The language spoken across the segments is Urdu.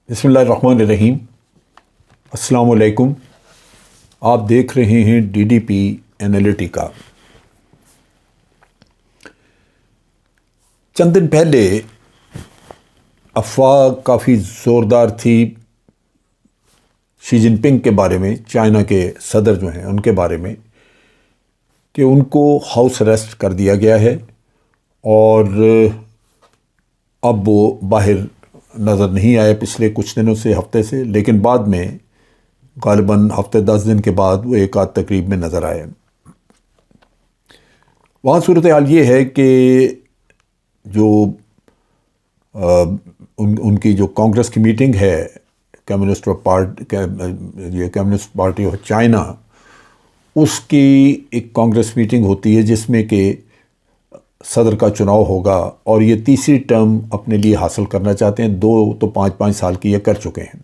بسم اللہ الرحمن الرحیم۔ السلام علیکم۔ آپ دیکھ رہے ہیں ڈی ڈی پی اینالیٹیکا۔ چند دن پہلے افواہ کافی زوردار تھی شی جن پنگ کے بارے میں، چائنا کے صدر جو ہیں ان کے بارے میں، کہ ان کو ہاؤس اریسٹ کر دیا گیا ہے اور اب وہ باہر نظر نہیں آئے پچھلے کچھ دنوں سے، ہفتے سے، لیکن بعد میں غالباً ہفتے 10 دن کے بعد وہ ایک آدھ تقریب میں نظر آئے۔ وہاں صورتحال یہ ہے کہ جو ان کی جو کانگریس کی میٹنگ ہے، کمیونسٹ پارٹی آف چائنا، اس کی ایک کانگریس میٹنگ ہوتی ہے جس میں کہ صدر کا چناؤ ہوگا، اور یہ تیسری ٹرم اپنے لیے حاصل کرنا چاہتے ہیں۔ 2 تو 5 سال کی یہ کر چکے ہیں،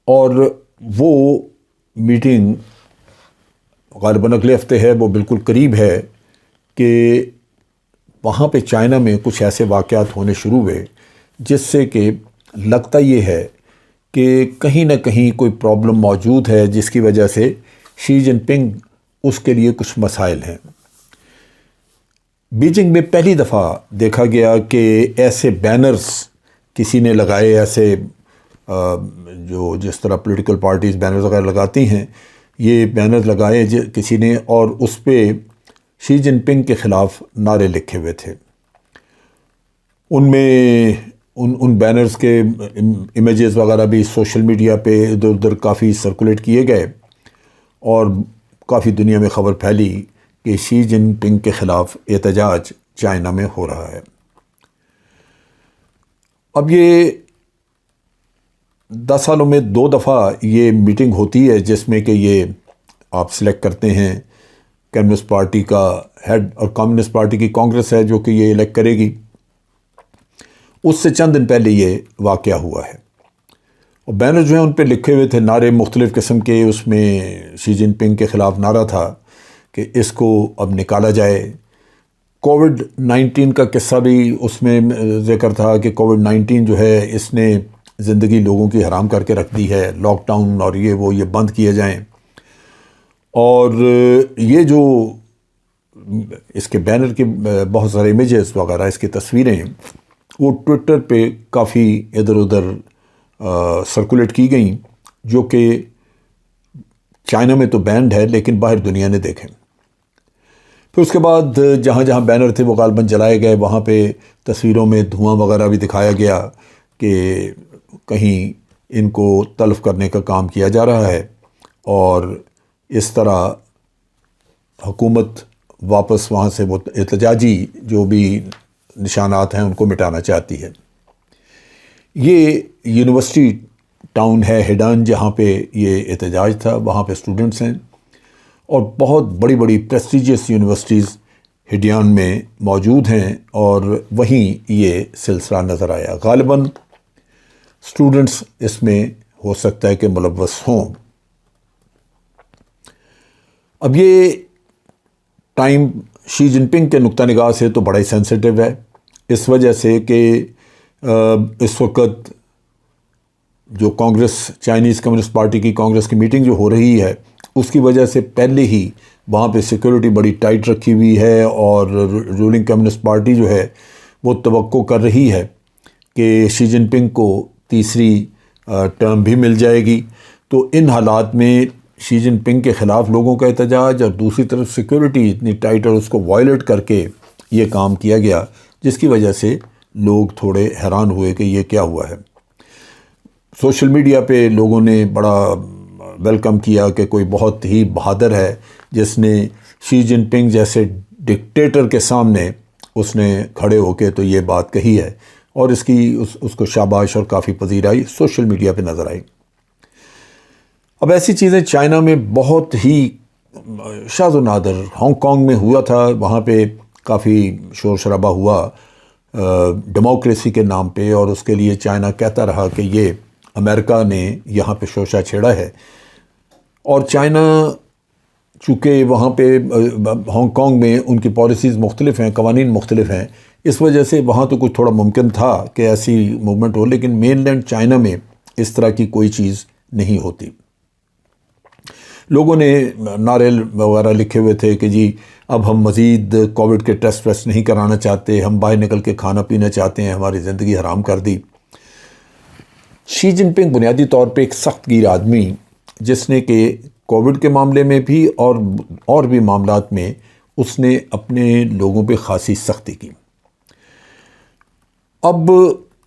اور وہ میٹنگ غالباً اگلے ہفتے ہے، وہ بالکل قریب ہے کہ وہاں پہ چائنا میں کچھ ایسے واقعات ہونے شروع ہوئے جس سے کہ لگتا یہ ہے کہ کہیں نہ کہیں کوئی پرابلم موجود ہے، جس کی وجہ سے شی جن پنگ اس کے لیے کچھ مسائل ہیں۔ بیجنگ میں پہلی دفعہ دیکھا گیا کہ ایسے بینرز کسی نے لگائے، ایسے جو جس طرح پولیٹیکل پارٹیز بینرز وغیرہ لگاتی ہیں، یہ بینرز لگائے کسی نے، اور اس پہ شی جن پنگ کے خلاف نعرے لکھے ہوئے تھے۔ ان میں ان بینرز کے امیجز وغیرہ بھی سوشل میڈیا پہ ادھر ادھر کافی سرکولیٹ کیے گئے، اور کافی دنیا میں خبر پھیلی کہ شی جن پنگ کے خلاف احتجاج چائنا میں ہو رہا ہے۔ اب یہ 10 سالوں میں 2 دفعہ یہ میٹنگ ہوتی ہے جس میں کہ یہ آپ سلیکٹ کرتے ہیں کمیونسٹ پارٹی کا ہیڈ، اور کمیونسٹ پارٹی کی کانگریس ہے جو کہ یہ الیکٹ کرے گی۔ اس سے چند دن پہلے یہ واقعہ ہوا ہے، اور بینر جو ہیں ان پہ لکھے ہوئے تھے نعرے مختلف قسم کے۔ اس میں شی جن پنگ کے خلاف نعرہ تھا کہ اس کو اب نکالا جائے۔ کووڈ-19 کا قصہ بھی اس میں ذکر تھا کہ کووڈ-19 جو ہے اس نے زندگی لوگوں کی حرام کر کے رکھ دی ہے، لاک ڈاؤن اور یہ بند کیے جائیں۔ اور یہ جو اس کے بینر کے بہت سارے امیجز وغیرہ، اس کی تصویریں، وہ ٹویٹر پہ کافی ادھر ادھر سرکولیٹ کی گئیں، جو کہ چائنا میں تو بینڈ ہے لیکن باہر دنیا نے دیکھے۔ پھر اس کے بعد جہاں جہاں بینر تھے وہ غالباً جلائے گئے، وہاں پہ تصویروں میں دھواں وغیرہ بھی دکھایا گیا کہ کہیں ان کو تلف کرنے کا کام کیا جا رہا ہے، اور اس طرح حکومت واپس وہاں سے وہ احتجاجی جو بھی نشانات ہیں ان کو مٹانا چاہتی ہے۔ یہ یونیورسٹی ٹاؤن ہے ہیڈان، جہاں پہ یہ احتجاج تھا، وہاں پہ اسٹوڈنٹس ہیں، اور بہت بڑی بڑی پریسٹیجیس یونیورسٹیز ہیڈیان میں موجود ہیں، اور وہیں یہ سلسلہ نظر آیا۔ غالباً اسٹوڈنٹس اس میں ہو سکتا ہے کہ ملوث ہوں۔ اب یہ ٹائم شی جن پنگ کے نقطہ نگاہ سے تو بڑا ہی سینسیٹیو ہے، اس وجہ سے کہ اس وقت جو کانگریس، چائنیز کمیونسٹ پارٹی کی کانگریس کی میٹنگ جو ہو رہی ہے، اس کی وجہ سے پہلے ہی وہاں پہ سیکورٹی بڑی ٹائٹ رکھی ہوئی ہے، اور رولنگ کمیونسٹ پارٹی جو ہے وہ توقع کر رہی ہے کہ شی جن پنگ کو تیسری ٹرم بھی مل جائے گی۔ تو ان حالات میں شی جن پنگ کے خلاف لوگوں کا احتجاج، اور دوسری طرف سیکورٹی اتنی ٹائٹ، اور اس کو وائلیٹ کر کے یہ کام کیا گیا، جس کی وجہ سے لوگ تھوڑے حیران ہوئے کہ یہ کیا ہوا ہے۔ سوشل میڈیا پہ لوگوں نے بڑا ویلکم کیا کہ کوئی بہت ہی بہادر ہے جس نے شی جن پنگ جیسے ڈکٹیٹر کے سامنے اس نے کھڑے ہو کے تو یہ بات کہی ہے، اور اس کو شاباش اور کافی پذیرائی سوشل میڈیا پہ نظر آئی۔ اب ایسی چیزیں چائنا میں بہت ہی شاذ و نادر، ہانگ کانگ میں ہوا تھا، وہاں پہ کافی شور شرابہ ہوا ڈیموکریسی کے نام پہ، اور اس کے لیے چائنا کہتا رہا کہ یہ امریکہ نے یہاں پہ شوشہ چھیڑا ہے۔ اور چائنا چونکہ وہاں پہ ہانگ کانگ میں ان کی پالیسیز مختلف ہیں، قوانین مختلف ہیں، اس وجہ سے وہاں تو کچھ تھوڑا ممکن تھا کہ ایسی موومنٹ ہو، لیکن مین لینڈ چائنا میں اس طرح کی کوئی چیز نہیں ہوتی۔ لوگوں نے نعرے وغیرہ لکھے ہوئے تھے کہ جی اب ہم مزید کووڈ کے ٹیسٹ ویسٹ نہیں کرانا چاہتے، ہم باہر نکل کے کھانا پینا چاہتے ہیں، ہماری زندگی حرام کر دی۔ شی جن پنگ بنیادی طور پہ ایک سخت گیر آدمی، جس نے کہ کووڈ کے معاملے میں بھی اور بھی معاملات میں اس نے اپنے لوگوں پہ خاصی سختی کی۔ اب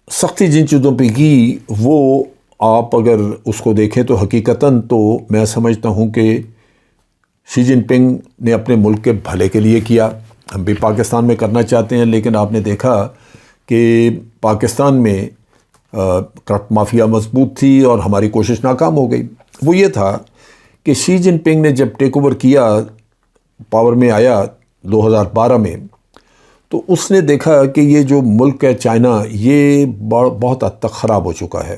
سختی جن چیزوں پہ کی وہ آپ اگر اس کو دیکھیں تو حقیقتاً تو میں سمجھتا ہوں کہ شی جن پنگ نے اپنے ملک کے بھلے کے لیے کیا۔ ہم بھی پاکستان میں کرنا چاہتے ہیں، لیکن آپ نے دیکھا کہ پاکستان میں کرپٹ مافیا مضبوط تھی اور ہماری کوشش ناکام ہو گئی۔ وہ یہ تھا کہ شی جن پنگ نے جب ٹیک اوور کیا، پاور میں آیا 2012 میں، تو اس نے دیکھا کہ یہ جو ملک ہے چائنا، یہ بہت حد تک خراب ہو چکا ہے۔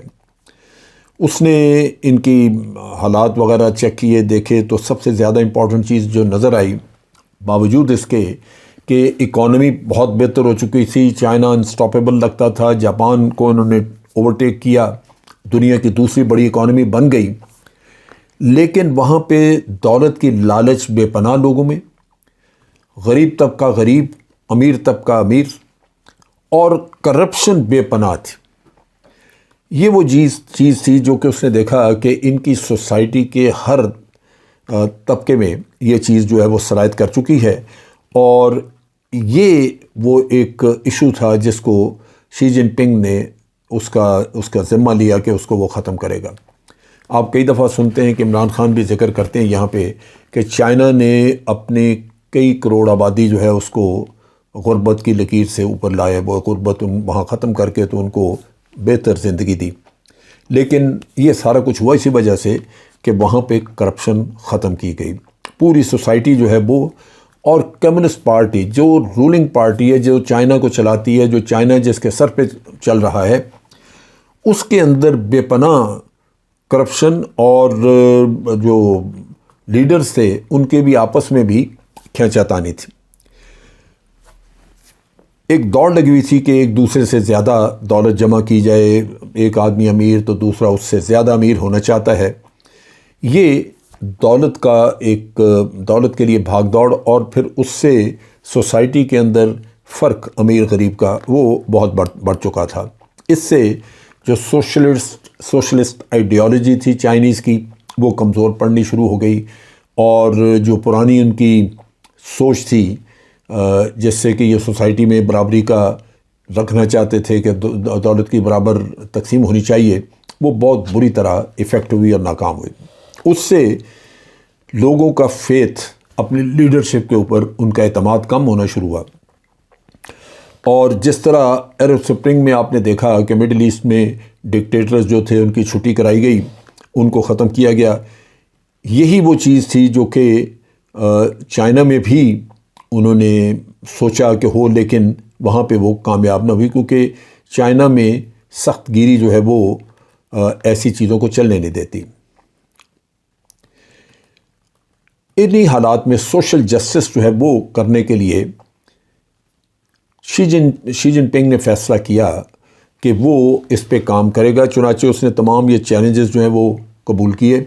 اس نے ان کی حالات وغیرہ چیک کیے، دیکھے، تو سب سے زیادہ امپورٹنٹ چیز جو نظر آئی، باوجود اس کے کہ اکانومی بہت بہتر ہو چکی تھی، چائنا انسٹاپیبل لگتا تھا، جاپان کو انہوں نے اوورٹیک کیا، دنیا کی دوسری بڑی اکانومی بن گئی، لیکن وہاں پہ دولت کی لالچ بے پناہ لوگوں میں، غریب طبقہ غریب، امیر طبقہ امیر، اور کرپشن بے پناہ تھی۔ یہ وہ چیز تھی جو کہ اس نے دیکھا کہ ان کی سوسائٹی کے ہر طبقے میں یہ چیز جو ہے وہ سرایت کر چکی ہے، اور یہ وہ ایک ایشو تھا جس کو شی جن پنگ نے اس کا ذمہ لیا کہ اس کو وہ ختم کرے گا۔ آپ کئی دفعہ سنتے ہیں کہ عمران خان بھی ذکر کرتے ہیں یہاں پہ کہ چائنا نے اپنے کئی کروڑ آبادی جو ہے اس کو غربت کی لکیر سے اوپر لائے، وہ غربت وہاں ختم کر کے تو ان کو بہتر زندگی دی، لیکن یہ سارا کچھ ہوا اسی وجہ سے کہ وہاں پہ کرپشن ختم کی گئی۔ پوری سوسائٹی جو ہے وہ، اور کمیونسٹ پارٹی جو رولنگ پارٹی ہے، جو چائنا کو چلاتی ہے، جو چائنا جس کے سر پہ چل رہا ہے، اس کے اندر بے پناہ کرپشن، اور جو لیڈرز تھے ان کے بھی آپس میں بھی کھینچا تانی تھی۔ ایک دوڑ لگی ہوئی تھی کہ ایک دوسرے سے زیادہ دولت جمع کی جائے، ایک آدمی امیر تو دوسرا اس سے زیادہ امیر ہونا چاہتا ہے۔ یہ دولت کے لیے بھاگ دوڑ، اور پھر اس سے سوسائٹی کے اندر فرق امیر غریب کا وہ بہت بڑھ چکا تھا۔ اس سے جو سوشلسٹ آئیڈیالوجی تھی چائنیز کی، وہ کمزور پڑنی شروع ہو گئی، اور جو پرانی ان کی سوچ تھی جس سے کہ یہ سوسائٹی میں برابری کا رکھنا چاہتے تھے کہ دولت کی برابر تقسیم ہونی چاہیے، وہ بہت بری طرح افیکٹ ہوئی اور ناکام ہوئی۔ اس سے لوگوں کا فیتھ اپنی لیڈرشپ کے اوپر، ان کا اعتماد کم ہونا شروع ہوا، اور جس طرح عرب سپرنگ میں آپ نے دیکھا کہ مڈل ایسٹ میں ڈکٹیٹرز جو تھے ان کی چھٹی کرائی گئی، ان کو ختم کیا گیا۔ یہی وہ چیز تھی جو کہ چائنا میں بھی انہوں نے سوچا کہ ہو، لیکن وہاں پہ وہ کامیاب نہ ہوئی، کیونکہ چائنا میں سخت گیری جو ہے وہ ایسی چیزوں کو چلنے نہیں دیتی۔ انہی حالات میں سوشل جسٹس جو ہے وہ کرنے کے لیے شی جن پنگ نے فیصلہ کیا کہ وہ اس پہ کام کرے گا۔ چنانچہ اس نے تمام یہ چیلنجز جو ہیں وہ قبول کیے،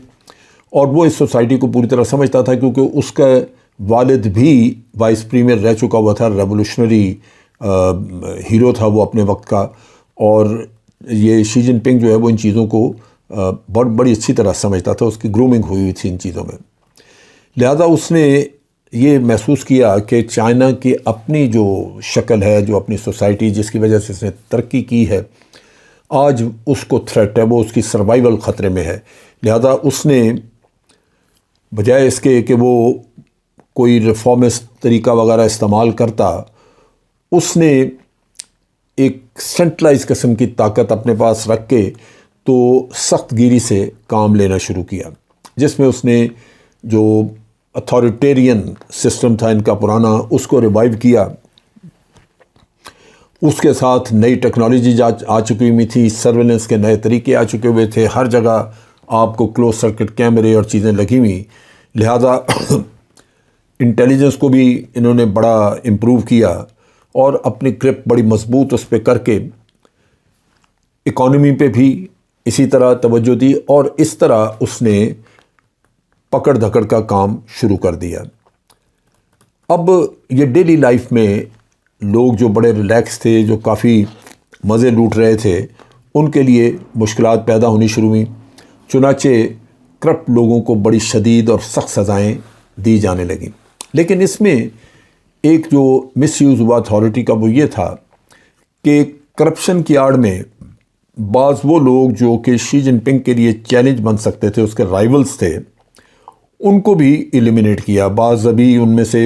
اور وہ اس سوسائٹی کو پوری طرح سمجھتا تھا، کیونکہ اس کا والد بھی وائس پریمیئر رہ چکا ہوا تھا، ریولوشنری ہیرو تھا وہ اپنے وقت کا، اور یہ شی جن پنگ جو ہے وہ ان چیزوں کو بڑی اچھی طرح سمجھتا تھا، اس کی گرومنگ ہوئی تھی ان چیزوں میں۔ لہذا اس نے یہ محسوس کیا کہ چائنا کی اپنی جو شکل ہے، جو اپنی سوسائٹی جس کی وجہ سے اس نے ترقی کی ہے، آج اس کو تھریٹ ہے، وہ اس کی سروائیول خطرے میں ہے۔ لہذا اس نے بجائے اس کے کہ وہ کوئی ریفارمسٹ طریقہ وغیرہ استعمال کرتا، اس نے ایک سینٹرلائز قسم کی طاقت اپنے پاس رکھ کے تو سخت گیری سے کام لینا شروع کیا، جس میں اس نے جو اتھارٹیرین سسٹم تھا ان کا پرانا، اس کو ریوائیو کیا۔ اس کے ساتھ نئی ٹیکنالوجی آ چکی ہوئی تھی، سرویلنس کے نئے طریقے آ چکے ہوئے تھے، ہر جگہ آپ کو کلوز سرکٹ کیمرے اور چیزیں لگی ہوئی، لہذا انٹیلیجنس کو بھی انہوں نے بڑا امپروو کیا، اور اپنی گرپ بڑی مضبوط اس پہ کر کے اکانومی پہ بھی اسی طرح توجہ دی، اور اس طرح اس نے پکڑ دھکڑ کا کام شروع کر دیا۔ اب یہ ڈیلی لائف میں لوگ جو بڑے ریلیکس تھے، جو کافی مزے لوٹ رہے تھے، ان کے لیے مشکلات پیدا ہونی شروع ہوئیں۔ چنانچہ کرپٹ لوگوں کو بڑی شدید اور سخت سزائیں دی جانے لگیں۔ لیکن اس میں ایک جو مس یوز ہوا اتھارٹی کا، وہ یہ تھا کہ کرپشن کی آڑ میں بعض وہ لوگ جو کہ شی جن پنگ کے لیے چیلنج بن سکتے تھے، اس کے رائیولز تھے، ان کو بھی ایلیمینیٹ کیا۔ بعض ابھی ان میں سے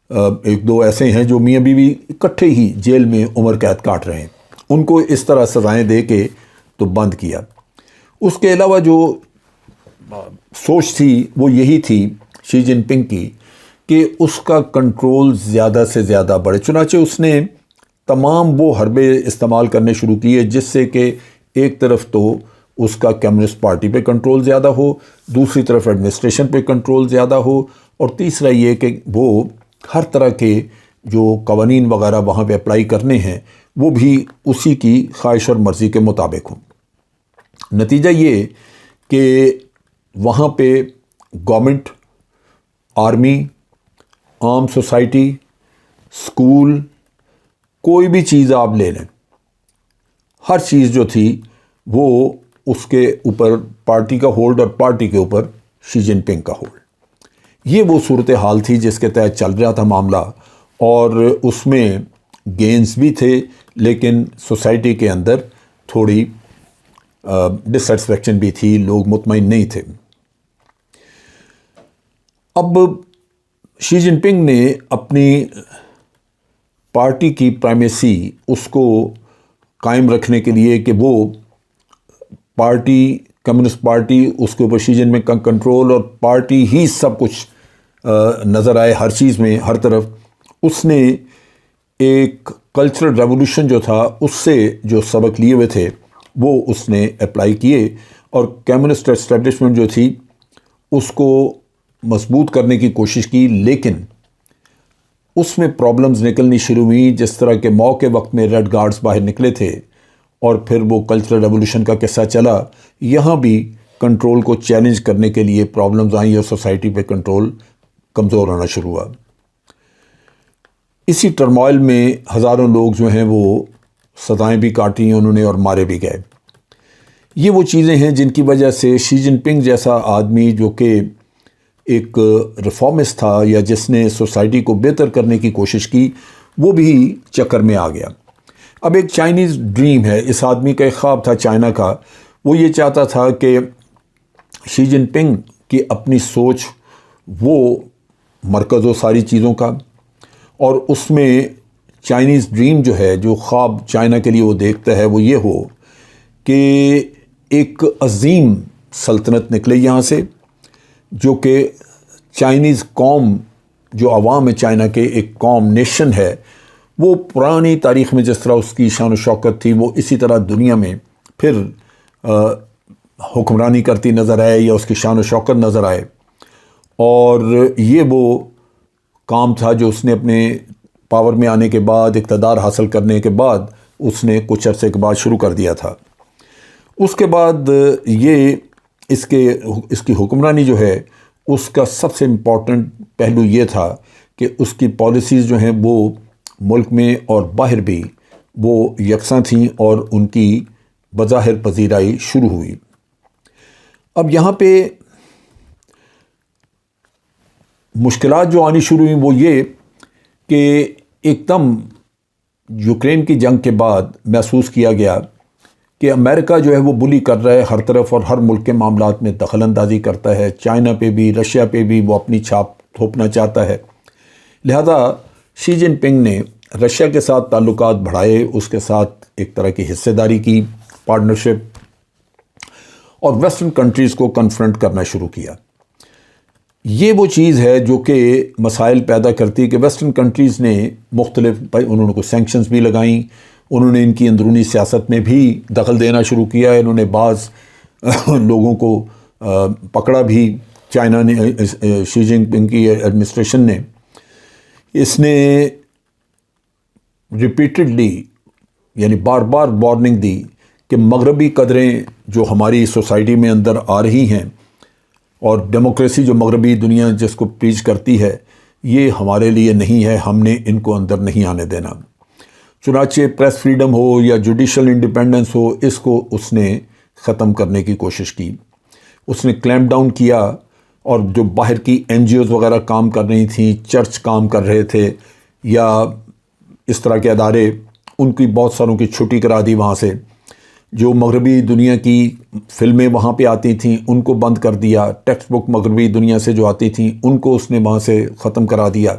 ایک دو ایسے ہیں جو میاں بیوی اکٹھے ہی جیل میں عمر قید کاٹ رہے ہیں، ان کو اس طرح سزائیں دے کے تو بند کیا۔ اس کے علاوہ جو سوچ تھی وہ یہی تھی شی جن پنگ کی کہ اس کا کنٹرول زیادہ سے زیادہ بڑھے۔ چنانچہ اس نے تمام وہ حربے استعمال کرنے شروع کیے جس سے کہ ایک طرف تو اس کا کمیونسٹ پارٹی پہ کنٹرول زیادہ ہو، دوسری طرف ایڈمنسٹریشن پہ کنٹرول زیادہ ہو، اور تیسرا یہ کہ وہ ہر طرح کے جو قوانین وغیرہ وہاں پہ اپلائی کرنے ہیں وہ بھی اسی کی خواہش اور مرضی کے مطابق ہوں۔ نتیجہ یہ کہ وہاں پہ گورنمنٹ، آرمی، عام سوسائٹی، اسکول، کوئی بھی چیز آپ لے لیں، ہر چیز جو تھی وہ اس کے اوپر پارٹی کا ہولڈ، اور پارٹی کے اوپر شی جن پنگ کا ہولڈ۔ یہ وہ صورتحال تھی جس کے تحت چل رہا تھا معاملہ، اور اس میں گینز بھی تھے لیکن سوسائٹی کے اندر تھوڑی ڈسسیٹسفیکشن بھی تھی، لوگ مطمئن نہیں تھے۔ اب شی جن پنگ نے اپنی پارٹی کی پرائمیسی اس کو قائم رکھنے کے لیے کہ وہ پارٹی، کمیونسٹ پارٹی، اس کے اوپر شی جن پنگ کا کنٹرول، اور پارٹی ہی سب کچھ نظر آئے ہر چیز میں، ہر طرف، اس نے ایک کلچرل ریولوشن جو تھا اس سے جو سبق لیے ہوئے تھے وہ اس نے اپلائی کیے، اور کمیونسٹ اسٹیبلشمنٹ جو تھی اس کو مضبوط کرنے کی کوشش کی۔ لیکن اس میں پرابلمز نکلنی شروع ہوئی، جس طرح کے موقع وقت میں ریڈ گارڈز باہر نکلے تھے، اور پھر وہ کلچرل ریولوشن کا قصہ چلا۔ یہاں بھی کنٹرول کو چیلنج کرنے کے لیے پرابلمز آئیں اور سوسائٹی پہ کنٹرول کمزور ہونا شروع ہوا۔ اسی ٹرموائل میں ہزاروں لوگ جو ہیں وہ سزائیں بھی کاٹیں انہوں نے اور مارے بھی گئے۔ یہ وہ چیزیں ہیں جن کی وجہ سے شی جن پنگ جیسا آدمی جو کہ ایک ریفارمسٹ تھا، یا جس نے سوسائٹی کو بہتر کرنے کی کوشش کی، وہ بھی چکر میں آ گیا۔ اب ایک چائنیز ڈریم ہے، اس آدمی کا ایک خواب تھا چائنا کا، وہ یہ چاہتا تھا کہ شی جن پنگ کی اپنی سوچ وہ مرکز ہو ساری چیزوں کا، اور اس میں چائنیز ڈریم جو ہے، جو خواب چائنا کے لیے وہ دیکھتا ہے، وہ یہ ہو کہ ایک عظیم سلطنت نکلے یہاں سے، جو کہ چائنیز قوم، جو عوام ہے چائنا کے، ایک قوم، نیشن ہے، وہ پرانی تاریخ میں جس طرح اس کی شان و شوکت تھی، وہ اسی طرح دنیا میں پھر حکمرانی کرتی نظر آئے، یا اس کی شان و شوکت نظر آئے۔ اور یہ وہ کام تھا جو اس نے اپنے پاور میں آنے کے بعد، اقتدار حاصل کرنے کے بعد، اس نے کچھ عرصے کے بعد شروع کر دیا تھا۔ اس کے بعد یہ اس کی حکمرانی جو ہے، اس کا سب سے امپورٹنٹ پہلو یہ تھا کہ اس کی پالیسیز جو ہیں وہ ملک میں اور باہر بھی وہ یکساں تھیں، اور ان کی بظاہر پذیرائی شروع ہوئی۔ اب یہاں پہ مشکلات جو آنی شروع ہوئیں وہ یہ کہ ایک دم یوکرین کی جنگ کے بعد محسوس کیا گیا کہ امریکہ جو ہے وہ بلی کر رہا ہے ہر طرف، اور ہر ملک کے معاملات میں دخل اندازی کرتا ہے، چائنا پہ بھی، رشیا پہ بھی وہ اپنی چھاپ تھوپنا چاہتا ہے۔ لہذا شی جن پنگ نے رشیا کے ساتھ تعلقات بڑھائے، اس کے ساتھ ایک طرح کی حصے داری کی، پارٹنرشپ، اور ویسٹرن کنٹریز کو کنفرنٹ کرنا شروع کیا۔ یہ وہ چیز ہے جو کہ مسائل پیدا کرتی ہے کہ ویسٹرن کنٹریز نے مختلف، انہوں نے کچھ سینکشنز بھی لگائیں، انہوں نے ان کی اندرونی سیاست میں بھی دخل دینا شروع کیا، انہوں نے بعض لوگوں کو پکڑا بھی، چائنا نے، شی جن پنگ کی ایڈمنسٹریشن نے۔ اس نے ریپیٹڈلی یعنی بار بار وارننگ دی کہ مغربی قدریں جو ہماری سوسائٹی میں اندر آ رہی ہیں اور ڈیموکریسی جو مغربی دنیا جس کو پریچ کرتی ہے یہ ہمارے لیے نہیں ہے، ہم نے ان کو اندر نہیں آنے دینا۔ چنانچہ پریس فریڈم ہو یا جوڈیشل انڈیپینڈنس ہو، اس کو اس نے ختم کرنے کی کوشش کی۔ اس نے کلیمپ ڈاؤن کیا، اور جو باہر کی این جی اوز وغیرہ کام کر رہی تھیں، چرچ کام کر رہے تھے یا اس طرح کے ادارے، ان کی بہت ساروں کی چھٹی کرا دی وہاں سے۔ جو مغربی دنیا کی فلمیں وہاں پہ آتی تھیں ان کو بند کر دیا، ٹیکسٹ بک مغربی دنیا سے جو آتی تھیں ان کو اس نے وہاں سے ختم کرا دیا۔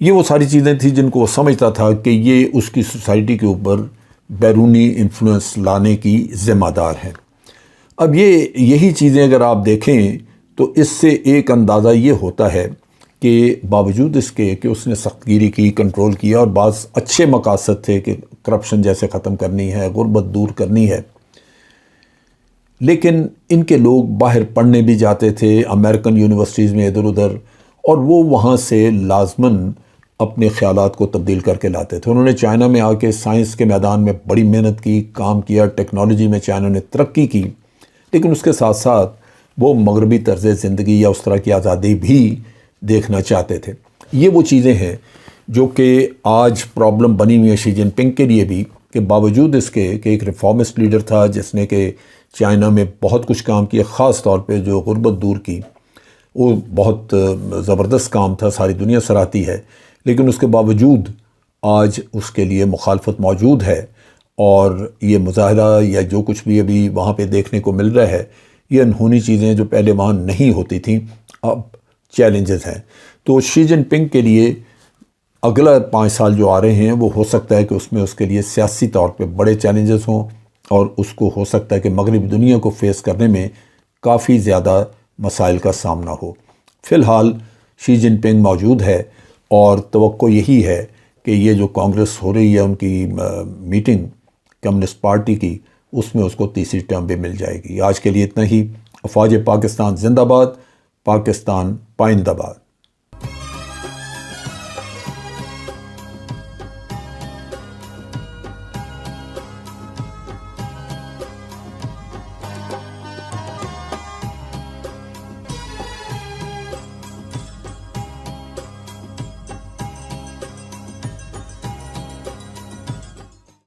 یہ وہ ساری چیزیں تھیں جن کو وہ سمجھتا تھا کہ یہ اس کی سوسائٹی کے اوپر بیرونی انفلوئنس لانے کی ذمہ دار ہیں۔ اب یہی چیزیں اگر آپ دیکھیں تو اس سے ایک اندازہ یہ ہوتا ہے کہ باوجود اس کے کہ اس نے سخت گیری کی، کنٹرول کیا، اور بعض اچھے مقاصد تھے کہ کرپشن جیسے ختم کرنی ہے، غربت دور کرنی ہے، لیکن ان کے لوگ باہر پڑھنے بھی جاتے تھے امریکن یونیورسٹیز میں ادھر ادھر، اور وہ وہاں سے لازماً اپنے خیالات کو تبدیل کر کے لاتے تھے۔ انہوں نے چائنا میں آ کے سائنس کے میدان میں بڑی محنت کی، کام کیا، ٹیکنالوجی میں چائنا نے ترقی کی، لیکن اس کے ساتھ ساتھ وہ مغربی طرز زندگی یا اس طرح کی آزادی بھی دیکھنا چاہتے تھے۔ یہ وہ چیزیں ہیں جو کہ آج پرابلم بنی ہوئی ہے شی جن پنگ کے لیے بھی، کہ باوجود اس کے کہ ایک ریفارمسٹ لیڈر تھا جس نے کہ چائنا میں بہت کچھ کام کیا، خاص طور پہ جو غربت دور کی، وہ بہت زبردست کام تھا، ساری دنیا سراہتی ہے، لیکن اس کے باوجود آج اس کے لیے مخالفت موجود ہے، اور یہ مظاہرہ یا جو کچھ بھی ابھی وہاں پہ دیکھنے کو مل رہا ہے، یہ انہونی چیزیں جو پہلے وہاں نہیں ہوتی تھیں اب چیلنجز ہیں۔ تو شی جن پنگ کے لیے اگلا 5 سال جو آ رہے ہیں وہ ہو سکتا ہے کہ اس میں اس کے لیے سیاسی طور پہ بڑے چیلنجز ہوں، اور اس کو ہو سکتا ہے کہ مغربی دنیا کو فیس کرنے میں کافی زیادہ مسائل کا سامنا ہو۔ فی الحال شی جن پنگ موجود ہے، اور توقع یہی ہے کہ یہ جو کانگریس ہو رہی ہے ان کی میٹنگ کمیونسٹ پارٹی کی، اس میں اس کو تیسری ٹرم بھی مل جائے گی۔ آج کے لیے اتنا ہی۔ افواج پاکستان زندہ باد، پاکستان پائندہ باد۔